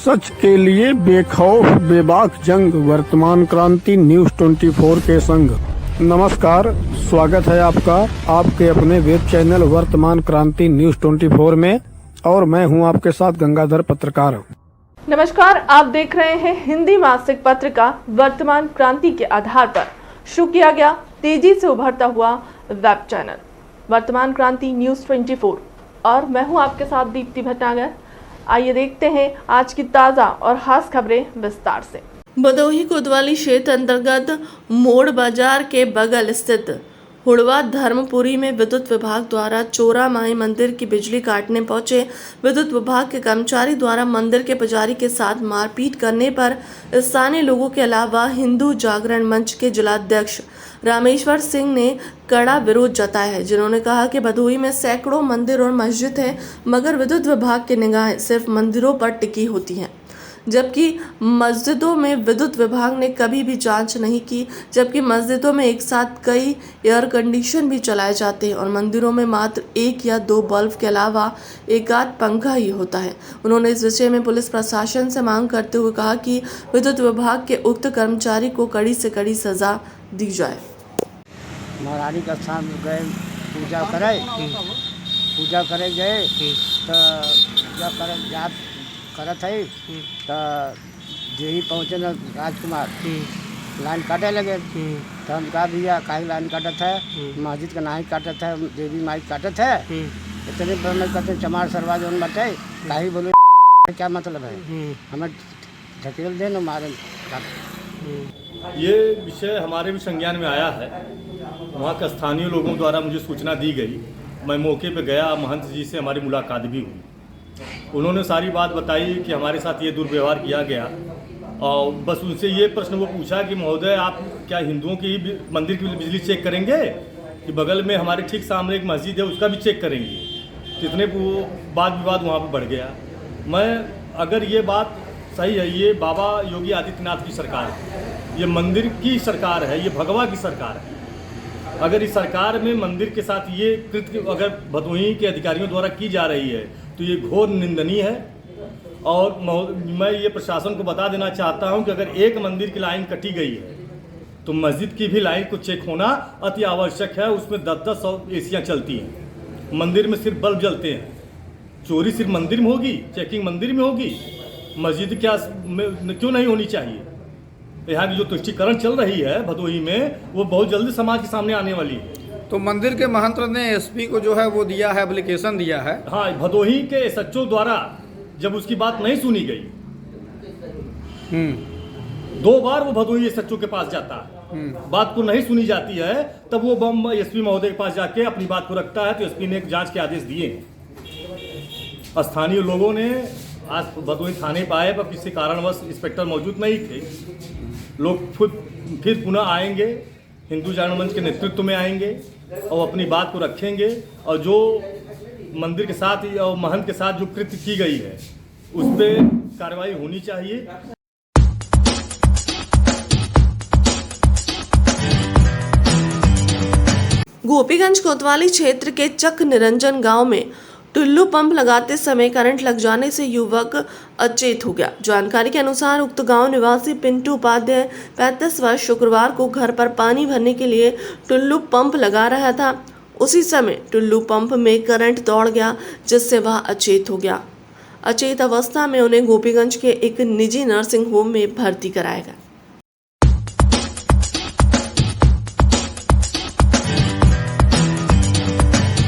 सच के लिए बेखौफ बेबाक जंग, वर्तमान क्रांति न्यूज 24 के संग। नमस्कार, स्वागत है आपका आपके अपने वेब चैनल वर्तमान क्रांति न्यूज 24 में, और मैं हूं आपके साथ गंगाधर पत्रकार। नमस्कार, आप देख रहे हैं हिंदी मासिक पत्रिका वर्तमान क्रांति के आधार पर शुरू किया गया तेजी से उभरता हुआ वेब चैनल वर्तमान क्रांति न्यूज 24, और मैं हूं आपके साथ दीप्ति भटनागर। आइए देखते हैं आज की ताज़ा और खास खबरें विस्तार से। भदोही कोतवाली क्षेत्र अंतर्गत मोड़ बाजार के बगल स्थित हुड़वा धर्मपुरी में विद्युत विभाग द्वारा चोरा माई मंदिर की बिजली काटने पहुंचे विद्युत विभाग के कर्मचारी द्वारा मंदिर के पुजारी के साथ मारपीट करने पर स्थानीय लोगों के अलावा हिंदू जागरण मंच के जिलाध्यक्ष रामेश्वर सिंह ने कड़ा विरोध जताया है, जिन्होंने कहा कि भदोही में सैकड़ों मंदिर और मस्जिद है, मगर विद्युत विभाग की निगाहें सिर्फ मंदिरों पर टिकी होती हैं, जबकि मस्जिदों में विद्युत विभाग ने कभी भी जांच नहीं की। जबकि मस्जिदों में एक साथ कई एयर कंडीशन भी चलाए जाते हैं और मंदिरों में मात्र 1 या 2 बल्ब के अलावा एक आध पंखा ही होता है। उन्होंने इस विषय में पुलिस प्रशासन से मांग करते हुए कहा कि विद्युत विभाग के उक्त कर्मचारी को कड़ी से कड़ी सजा दी जाए। महारानी का स्थान गए, पूजा करे गए तो पूजा करत है तो यही पहुँचे न राजकुमार लाइन काटे लगे तो हम कहा भैया काहे लाइन काटत है, मस्जिद का नहीं काटत है, देवी माई काटत है, इतने पर मैं कहते चमार सरवा जो बटे काहे बोले क्या मतलब है, हमें ढकेल दे न मारे। ये विषय हमारे भी संज्ञान में आया है। वहाँ के स्थानीय लोगों द्वारा मुझे सूचना दी गई। मैं मौके पर गया, महंत जी से हमारी मुलाकात भी हुई। उन्होंने सारी बात बताई कि हमारे साथ ये दुर्व्यवहार किया गया, और बस उनसे ये प्रश्न वो पूछा कि महोदय आप क्या हिंदुओं की ही मंदिर की बिजली चेक करेंगे कि बगल में हमारे ठीक सामने एक मस्जिद है उसका भी चेक करेंगे। तो इतने वो वाद विवाद वहाँ पर बढ़ गया। मैं अगर ये बात सही है, ये बाबा योगी आदित्यनाथ की सरकार है, ये मंदिर की सरकार है, ये भगवा की सरकार है। अगर इस सरकार में मंदिर के साथ ये कृत्य अगर भदोही के अधिकारियों द्वारा की जा रही है तो ये घोर निंदनीय है। और मैं ये प्रशासन को बता देना चाहता हूं कि अगर एक मंदिर की लाइन कटी गई है तो मस्जिद की भी लाइन को चेक होना अति आवश्यक है। उसमें 10-10 एसियाँ चलती हैं, मंदिर में सिर्फ बल्ब जलते हैं। चोरी सिर्फ मंदिर में होगी, चेकिंग मंदिर में होगी, मस्जिद क्या क्यों नहीं होनी चाहिए। यहाँ की जो तुष्टीकरण चल रही है भदोही में वो बहुत जल्दी समाज के सामने आने वाली है। तो मंदिर के महंत ने एसपी को जो है वो दिया है, एप्लीकेशन दिया है। हाँ, भदोही के एसएचओ द्वारा जब उसकी बात नहीं सुनी गई, 2 बार वो भदोही एसएचओ के पास जाता है, बात को नहीं सुनी जाती है, तब वो बम एसपी महोदय के पास जाके अपनी बात को रखता है। तो एसपी ने एक जांच के आदेश दिए। स्थानीय लोगों ने आज भदोही थाने पर आए, पर किसी कारणवश इंस्पेक्टर मौजूद नहीं थे। लोग फिर पुनः आएंगे, हिंदू जागरण मंच के नेतृत्व में आएंगे और अपनी बात को रखेंगे, और जो मंदिर के साथ और महंत के साथ जो कृत्य की गई है उस पर कार्रवाई होनी चाहिए। गोपीगंज कोतवाली क्षेत्र के चक निरंजन गांव में टुल्लू पंप लगाते समय करंट लग जाने से युवक अचेत हो गया। जानकारी के अनुसार उक्त गांव निवासी पिंटू उपाध्याय 35 वर्ष शुक्रवार को घर पर पानी भरने के लिए टुल्लू पंप लगा रहा था। उसी समय टुल्लू पंप में करंट दौड़ गया, जिससे वह अचेत हो गया। अचेत अवस्था में उन्हें गोपीगंज के एक निजी नर्सिंग होम में भर्ती कराया गया।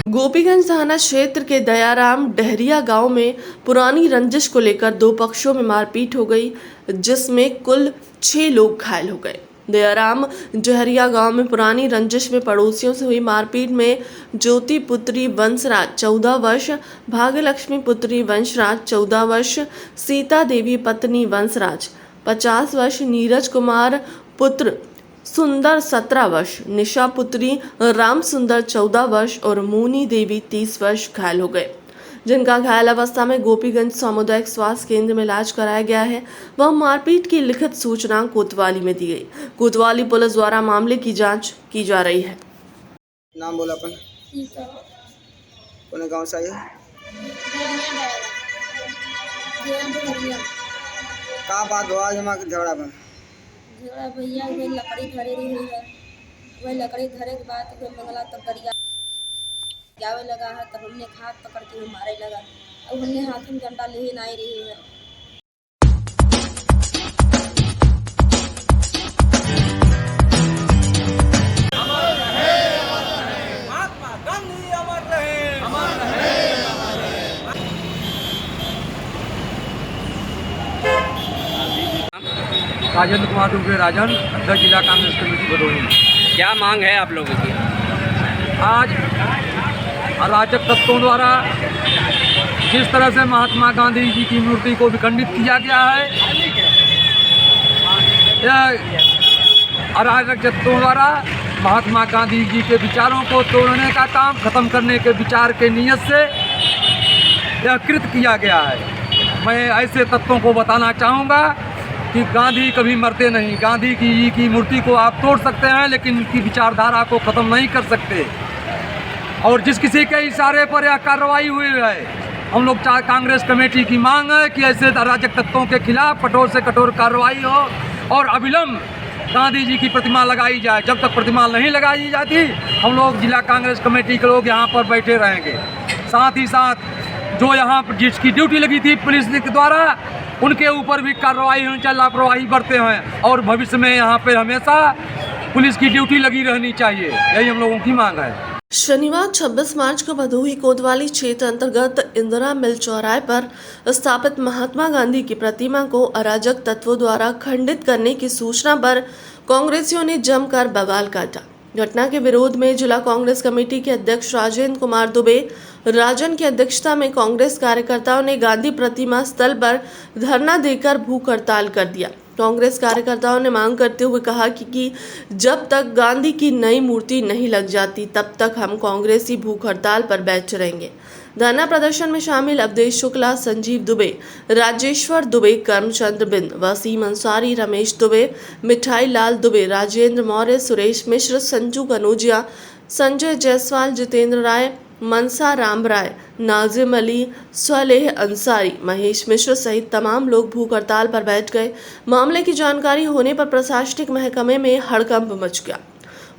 गोपीगंज थाना क्षेत्र के दयाराम डहरिया गांव में पुरानी रंजिश को लेकर 2 पक्षों में मारपीट हो गई, जिसमें कुल 6 लोग घायल हो गए। दयाराम डहरिया गांव में पुरानी रंजिश में पड़ोसियों से हुई मारपीट में ज्योति पुत्री वंशराज 14 वर्ष, भाग्यलक्ष्मी पुत्री वंशराज 14 वर्ष, सीता देवी पत्नी वंशराज 50 वर्ष, नीरज कुमार पुत्र सुंदर 17 वर्ष, निशा पुत्री राम सुंदर 14 वर्ष और मोनी देवी 30 वर्ष घायल हो गए, जिनका घायल अवस्था में गोपीगंज सामुदायिक स्वास्थ्य केंद्र में इलाज कराया गया है। वह मारपीट की लिखित सूचना कोतवाली में दी गई। कोतवाली पुलिस द्वारा मामले की जांच की जा रही है। नाम बोला अपन कौन गाँव से आए? का बात हुआ जमा के झगड़ा में? झगड़ा भैया वही लकड़ी धरे रही है, वही लकड़ी धरे के बाद फिर मंगला तब गरिया जावे लगा है, तब हमने हाथ पकड़ के वो मारे लगा। अब हमने हाथ में डंडा ले नहीं रही है। राजेंद्र कुमार दुबे राजन, अध्यक्ष जिला कांग्रेस कमेटी भदोही। क्या मांग है आप लोगों की? आज अराजक तत्वों द्वारा जिस तरह से महात्मा गांधी जी की मूर्ति को विखंडित किया गया है, यह अराजक तत्वों द्वारा महात्मा गांधी जी के विचारों को तोड़ने का काम, खत्म करने के विचार के नीयत से यह कृत किया गया है। मैं ऐसे तत्वों को बताना चाहूँगा कि गांधी कभी मरते नहीं। गांधी की मूर्ति को आप तोड़ सकते हैं, लेकिन उनकी विचारधारा को ख़त्म नहीं कर सकते। और जिस किसी के इशारे पर यह कार्रवाई हुई है, हम लोग कांग्रेस कमेटी की मांग है कि ऐसे अराजक तत्वों के खिलाफ कठोर से कठोर कार्रवाई हो और अविलंब गांधी जी की प्रतिमा लगाई जाए। जब तक प्रतिमा नहीं लगाई जाती, हम लोग जिला कांग्रेस कमेटी के लोग यहाँ पर बैठे रहेंगे। साथ ही साथ जो यहाँ पर जिसकी ड्यूटी लगी थी पुलिस के द्वारा, उनके ऊपर भी कार्रवाई होनी चाहिए। लापरवाही बरते हैं और भविष्य में यहाँ पे हमेशा पुलिस की ड्यूटी लगी रहनी चाहिए। यही हम लोगों की मांग है। शनिवार 26 मार्च को भदोही कोतवाली क्षेत्र अंतर्गत इंदिरा मिल चौराहे पर स्थापित महात्मा गांधी की प्रतिमा को अराजक तत्वों द्वारा खंडित करने की सूचना पर कांग्रेसियों ने जमकर बवाल काटा। घटना के विरोध में जिला कांग्रेस कमेटी के अध्यक्ष राजेंद्र कुमार दुबे राजन की अध्यक्षता में कांग्रेस कार्यकर्ताओं ने गांधी प्रतिमा स्थल पर धरना देकर भूख हड़ताल कर दिया। कांग्रेस कार्यकर्ताओं ने मांग करते हुए कहा कि जब तक गांधी की नई मूर्ति नहीं लग जाती, तब तक हम कांग्रेसी भूख हड़ताल पर बैठे रहेंगे। धरना प्रदर्शन में शामिल अवधेश शुक्ला, संजीव दुबे, राजेश्वर दुबे, कर्मचंद्र बिंद, वसीम अंसारी, रमेश दुबे, मिठाई लाल दुबे, राजेंद्र मौर्य, सुरेश मिश्र, संजू कनौजिया, संजय जायसवाल, जितेंद्र राय, मनसा राम राय, नाजिम अली, स्वलेह अंसारी, महेश मिश्र सहित तमाम लोग भूख हड़ताल पर बैठ गए। मामले की जानकारी होने पर प्रशासनिक महकमे में हड़कंप मच गया।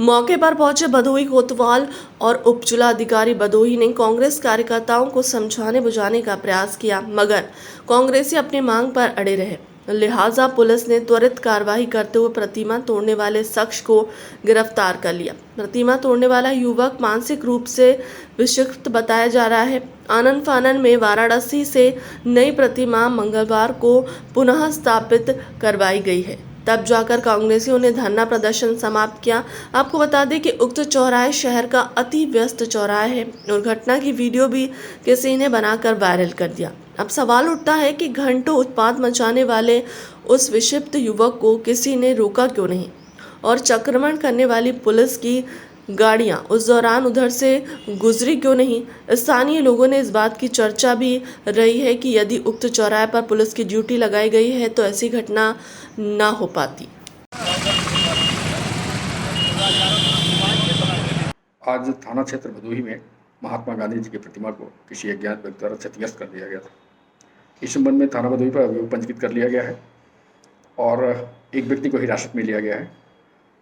मौके पर पहुंचे भदोही कोतवाल और उप जिलाधिकारी भदोही ने कांग्रेस कार्यकर्ताओं को समझाने बुझाने का प्रयास किया, मगर कांग्रेसी अपनी मांग पर अड़े रहे। लिहाजा पुलिस ने त्वरित कार्रवाई करते हुए प्रतिमा तोड़ने वाले शख्स को गिरफ्तार कर लिया। प्रतिमा तोड़ने वाला युवक मानसिक रूप से विक्षिप्त बताया जा रहा है। आनन फानन में वाराणसी से नई प्रतिमा मंगलवार को पुनः स्थापित करवाई गई है। तब जाकर कांग्रेसियों ने धरना प्रदर्शन समाप्त किया। आपको बता दें कि उक्त चौराहे शहर का अति व्यस्त चौराहा है और घटना की वीडियो भी किसी ने बनाकर वायरल कर दिया। अब सवाल उठता है कि घंटों उत्पात मचाने वाले उस विक्षिप्त युवक को किसी ने रोका क्यों नहीं, और चक्रमण करने वाली पुलिस की गाड़ियां उस दौरान उधर से गुजरी क्यों नहीं। स्थानीय लोगों ने इस बात की चर्चा भी रही है कि यदि उक्त चौराहे पर पुलिस की ड्यूटी लगाई गई है तो ऐसी घटना ना हो पाती। आज थाना क्षेत्र भदोही में महात्मा गांधी जी की प्रतिमा को किसी अज्ञात व्यक्ति द्वारा क्षतिग्रस्त कर दिया गया था। इस संबंध में थाना भदोही पर अभियोग पंजीकृत कर लिया गया है और एक व्यक्ति को हिरासत में लिया गया है।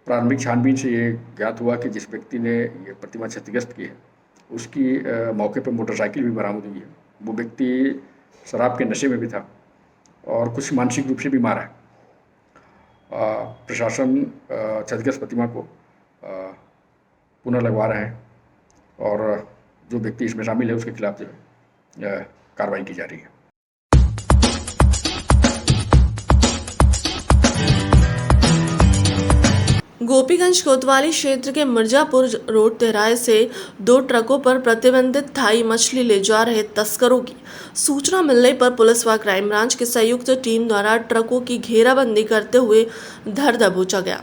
प्रारंभिक छानबीन से ये ज्ञात हुआ कि जिस व्यक्ति ने ये प्रतिमा क्षतिग्रस्त की है, उसकी मौके पर मोटरसाइकिल भी बरामद हुई है। वो व्यक्ति शराब के नशे में भी था और कुछ मानसिक रूप से बीमार है। प्रशासन क्षतिग्रस्त प्रतिमा को पुनः लगवा रहे हैं और जो व्यक्ति इसमें शामिल है उसके खिलाफ जो है कार्रवाई की जा रही है। गोपीगंज कोतवाली क्षेत्र के मिर्जापुर रोड तिराहे से 2 ट्रकों पर प्रतिबंधित थाई मछली ले जा रहे तस्करों की सूचना मिलने पर पुलिस व क्राइम ब्रांच की संयुक्त टीम द्वारा ट्रकों की घेराबंदी करते हुए धर दबोचा गया।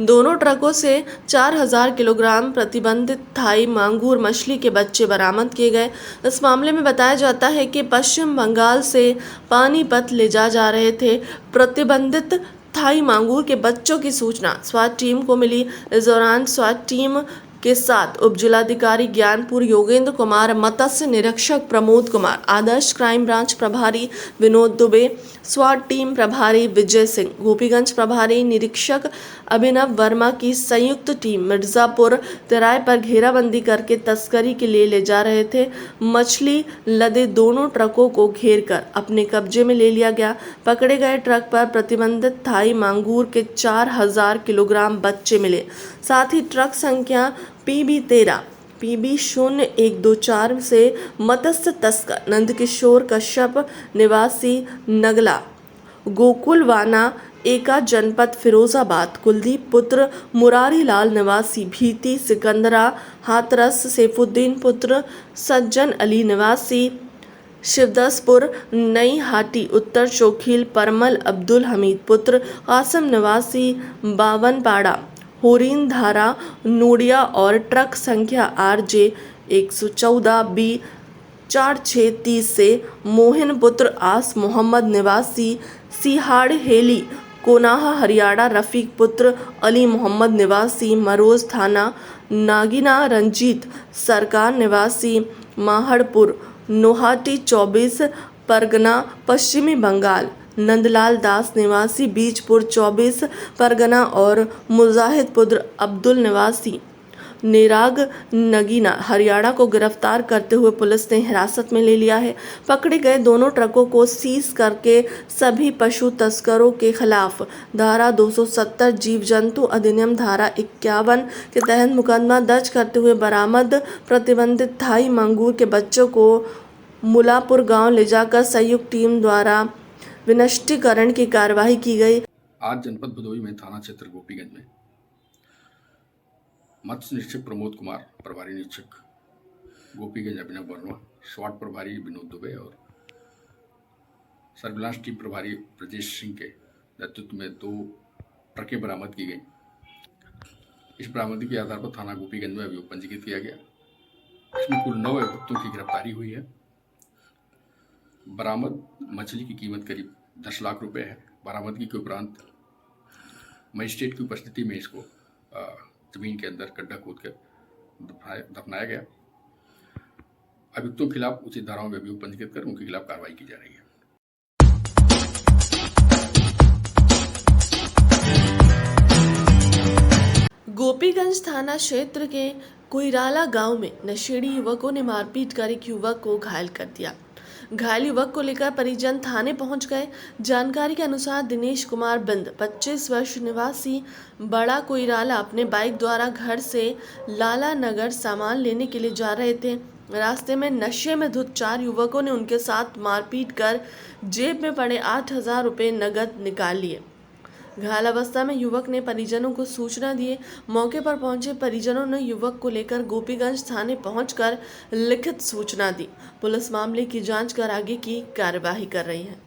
दोनों ट्रकों से 4000 किलोग्राम प्रतिबंधित थाई मांगूर मछली के बच्चे बरामद किए गए। इस मामले में बताया जाता है कि पश्चिम बंगाल से पानीपत ले जा रहे थे प्रतिबंधित थाई मांगूर के बच्चों की सूचना स्वाट टीम को मिली। इस दौरान स्वाट टीम के साथ उप जिलाधिकारी ज्ञानपुर योगेंद्र कुमार, मत्स्य निरीक्षक प्रमोद कुमार, आदर्श क्राइम ब्रांच प्रभारी विनोद दुबे, स्वाट टीम प्रभारी विजय सिंह, गोपीगंज प्रभारी निरीक्षक अभिनव वर्मा की संयुक्त टीम मिर्जापुर तिराए पर घेराबंदी करके तस्करी के लिए ले जा रहे थे मछली लदे दोनों ट्रकों को घेरकर अपने कब्जे में ले लिया गया। पकड़े गए ट्रक पर प्रतिबंधित थाई मांगूर के 4000 किलोग्राम बच्चे मिले। साथ ही ट्रक संख्या PB13 PB0124 से मत्स्य तस्कर नंदकिशोर कश्यप निवासी नगला गोकुलवाना एका जनपद फिरोजाबाद, कुलदीप पुत्र मुरारी लाल निवासी भीती सिकंदरा हाथरस, सैफुद्दीन पुत्र सज्जन अली निवासी शिवदसपुर नई हाटी उत्तर चोखील, परमल अब्दुल हमीद पुत्र कासम निवासी बावनपाड़ा होरीन धारा नोडिया और ट्रक संख्या RJ 114 B 4630 से मोहन पुत्र आस मोहम्मद निवासी सिहाड़ हेली कोनाहा हरियाणा, रफीक पुत्र अली मोहम्मद निवासी मरोज थाना नागिना, रंजीत सरकार निवासी माहड़पुर नोहाटी 24 परगना पश्चिमी बंगाल, नंदलाल दास निवासी बीजपुर 24 परगना और मुजाहिद पुत्र अब्दुल निवासी नेराग नगीना हरियाणा को गिरफ्तार करते हुए पुलिस ने हिरासत में ले लिया है। पकड़े गए दोनों ट्रकों को सीज करके सभी पशु तस्करों के खिलाफ धारा 270 जीव जंतु अधिनियम धारा 51 के तहत मुकदमा दर्ज करते हुए बरामद प्रतिबंधित थाई मंगूर के बच्चों को मुलापुर गांव ले जाकर संयुक्त टीम द्वारा विनष्टीकरण की कार्रवाई की गई। आज जनपद भदोही में थाना क्षेत्र गोपीगंज में मत्स्य निरीक्षक प्रमोद कुमार, प्रभारी निरीक्षक गोपीगंज अभिनव वर्मा, स्वाट प्रभारी विनोद दुबे और सर्विलांस टीम प्रभारी ब्रजेश सिंह के नेतृत्व में 2 ट्रकें बरामद की गई। इस बरामदी के आधार पर थाना गोपीगंज में अभियोग पंजीकृत किया गया। इसमें कुल 9 अभियुक्तों की गिरफ्तारी हुई है। बरामद मछली की कीमत करीब 10 लाख रुपए है। बरामदगी के उपरांत मजिस्ट्रेट की उपस्थिति में इसको जमीन के अंदर गड्ढा खोद कर दफनाया गया। अभियुक्तों के खिलाफ उचित धाराओं में अभियोग पंजीकृत कर उनके खिलाफ कार्रवाई की जा रही है। गोपीगंज थाना क्षेत्र के कोइराला गांव में नशेड़ी युवकों ने मारपीट कर एक युवक को घायल कर दिया। घायल युवक को लेकर परिजन थाने पहुंच गए। जानकारी के अनुसार दिनेश कुमार बिंद 25 वर्ष निवासी बड़ा कोइराला अपने बाइक द्वारा घर से लाला नगर सामान लेने के लिए जा रहे थे। रास्ते में नशे में धुत 4 युवकों ने उनके साथ मारपीट कर जेब में पड़े 8000 रुपये नगद निकाल लिए। घायल अवस्था में युवक ने परिजनों को सूचना दिए। मौके पर पहुंचे परिजनों ने युवक को लेकर गोपीगंज थाने पहुंचकर लिखित सूचना दी। पुलिस मामले की जांच कर आगे की कार्यवाही कर रही है।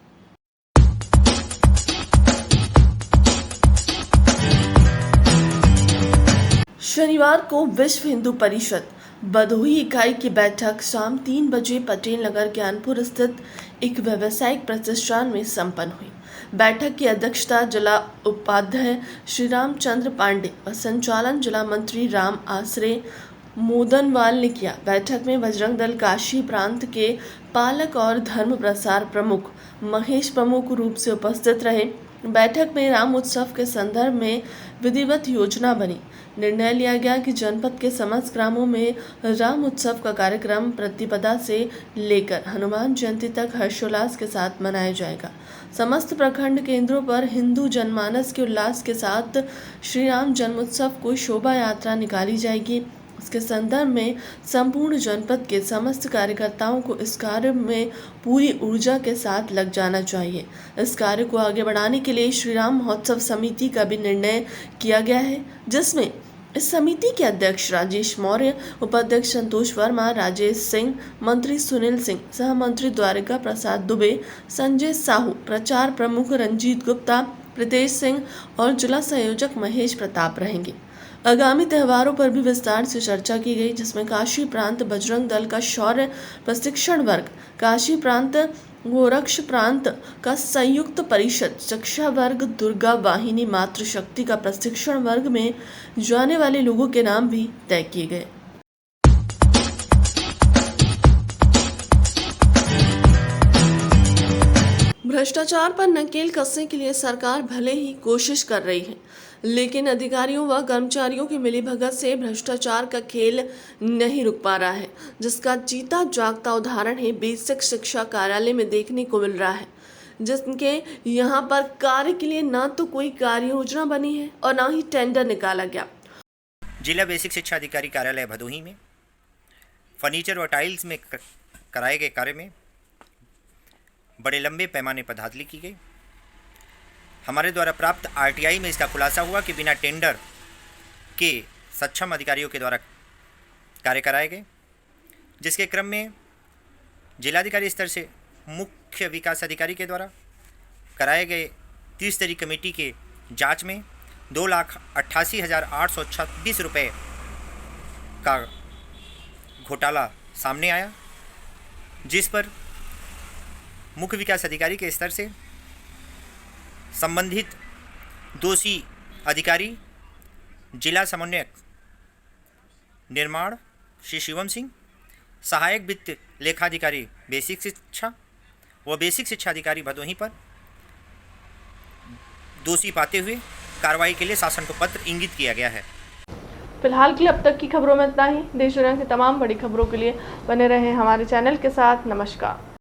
शनिवार को विश्व हिंदू परिषद भदोही इकाई की बैठक शाम 3 बजे पटेल नगर ज्ञानपुर स्थित एक व्यावसायिक प्रतिष्ठान में संपन्न हुई। बैठक की अध्यक्षता जिला उपाध्यक्ष श्री रामचंद्र पांडे और संचालन जिला मंत्री राम आसरे मोदनवाल ने किया। बैठक में बजरंग दल काशी प्रांत के पालक और धर्म प्रसार प्रमुख महेश प्रमुख रूप से उपस्थित रहे। बैठक में राम उत्सव के संदर्भ में विधिवत योजना बनी। निर्णय लिया गया कि जनपद के समस्त ग्रामों में राम उत्सव का कार्यक्रम प्रतिपदा से लेकर हनुमान जयंती तक हर्षोल्लास के साथ मनाया जाएगा। समस्त प्रखंड केंद्रों पर हिंदू जनमानस के उल्लास के साथ श्री राम जन्मोत्सव को शोभा यात्रा निकाली जाएगी। इसके संदर्भ में संपूर्ण जनपद के समस्त कार्यकर्ताओं को इस कार्य में पूरी ऊर्जा के साथ लग जाना चाहिए। इस कार्य को आगे बढ़ाने के लिए श्री राम महोत्सव समिति का भी निर्णय किया गया है, जिसमें इस समिति के अध्यक्ष राजेश मौर्य, उपाध्यक्ष संतोष वर्मा, राजेश सिंह, मंत्री सुनील सिंह, सह मंत्री द्वारिका प्रसाद दुबे, संजय साहू, प्रचार प्रमुख रंजीत गुप्ता, प्रीतेश सिंह और जिला संयोजक महेश प्रताप रहेंगे। आगामी त्योहारों पर भी विस्तार से चर्चा की गई, जिसमें काशी प्रांत बजरंग दल का शौर्य प्रशिक्षण वर्ग, काशी प्रांत गोरक्ष प्रांत का संयुक्त परिषद शिक्षा वर्ग दुर्गा वाहिनी मातृशक्ति का प्रशिक्षण वर्ग में जाने वाले लोगों के नाम भी तय किए गए। भ्रष्टाचार पर नकेल कसने के लिए सरकार भले ही कोशिश कर रही है, लेकिन अधिकारियों व कर्मचारियों की मिलीभगत से भ्रष्टाचार का खेल नहीं रुक पा रहा है, जिसका जीता जागता उदाहरण है बेसिक शिक्षा कार्यालय में देखने को मिल रहा है, जिनके यहाँ पर कार्य के लिए ना तो कोई कार्य योजना बनी है और ना ही टेंडर निकाला गया। जिला बेसिक शिक्षा अधिकारी कार्यालय भदोही में फर्नीचर व टाइल्स में कराए गए कार्य में बड़े लंबे पैमाने पर धांधली की गई। हमारे द्वारा प्राप्त आरटीआई में इसका खुलासा हुआ कि बिना टेंडर के सक्षम अधिकारियों के द्वारा कार्य कराए गए, जिसके क्रम में जिलाधिकारी स्तर से मुख्य विकास अधिकारी के द्वारा कराए गए 30 स्तरीय कमेटी के जांच में 2,88,826 रुपये का घोटाला सामने आया, जिस पर मुख्य विकास अधिकारी के स्तर से संबंधित दोषी अधिकारी जिला समन्वयक निर्माण श्री शिवम सिंह, सहायक वित्त लेखाधिकारी बेसिक शिक्षा व बेसिक शिक्षा अधिकारी भदोही पर दोषी पाते हुए कार्रवाई के लिए शासन को पत्र इंगित किया गया है। फिलहाल के लिए अब तक की खबरों में इतना ही। देश दुनिया की तमाम बड़ी खबरों के लिए बने रहें हमारे चैनल के साथ। नमस्कार।